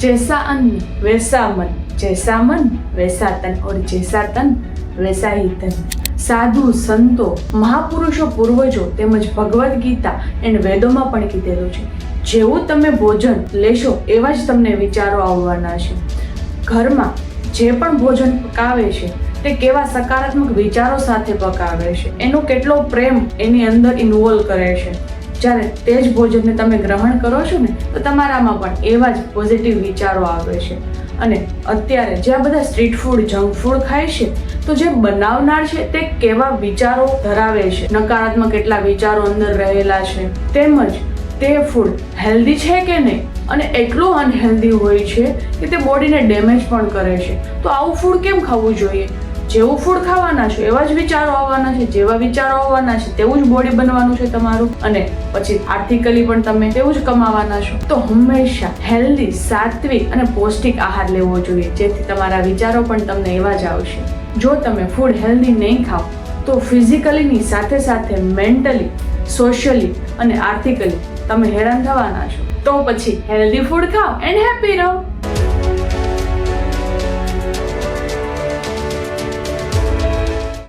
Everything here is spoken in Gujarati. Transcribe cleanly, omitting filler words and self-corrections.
जैसा अन्न वैसा मन, जैसा मन वैसा तन और जैसा तन वैसा ही धन। साधु संतो महापुरुषो पूर्वजो તેમજ ભગવદ્ ગીતા એન્ડ વેદોમાં પણ કીધેલું છે, જેવું તમે ભોજન લેશો એવા જ તમને વિચારો આવવાના છે. ઘરમાં જે પણ ભોજન પકાવે છે તે કેવા સકારાત્મક વિચારો સાથે પકાવે છે, એનો કેટલો પ્રેમ એની અંદર ઇન્વોલ્વ કરે છે. જ્યારે તે જ ભોજનને તમે ગ્રહણ કરો છો ને તો તમારામાં પણ એવા જ પોઝિટિવ વિચારો આવે છે. અને અત્યારે જે આ બધા સ્ટ્રીટ ફૂડ જંક ફૂડ ખાય છે તો જે બનાવનાર છે તે કેવા વિચારો ધરાવે છે, નકારાત્મક કેટલા વિચારો અંદર રહેલા છે, તેમજ તે ફૂડ હેલ્ધી છે કે નહીં અને એટલું અનહેલ્ધી હોય છે કે તે બોડીને ડેમેજ પણ કરે છે. તો આવું ફૂડ કેમ ખાવું જોઈએ? જેવું ફૂડ ખાવાના છો એવા જ વિચારો આવવાના છે, જેવા વિચારો આવવાના છે તેવું જ બોડી બનવાનું છે તમારું, અને પછી આર્થિકલી પણ તમે તેવું જ કમાવાના છો. તો હંમેશા હેલ્ધી, સાત્વિક અને પૌષ્ટિક આહાર લેવો જોઈએ, જેથી તમારા વિચારો પણ તમને એવા જ આવશે. જો તમે ફૂડ હેલ્ધી નહીં ખાઓ તો ફિઝિકલીની સાથે સાથે મેન્ટલી, સોશિયલી અને આર્થિકલી તમે હેરાન થવાના છો. તો પછી હેલ્ધી ફૂડ ખાઓ એન્ડ હેપી રહો.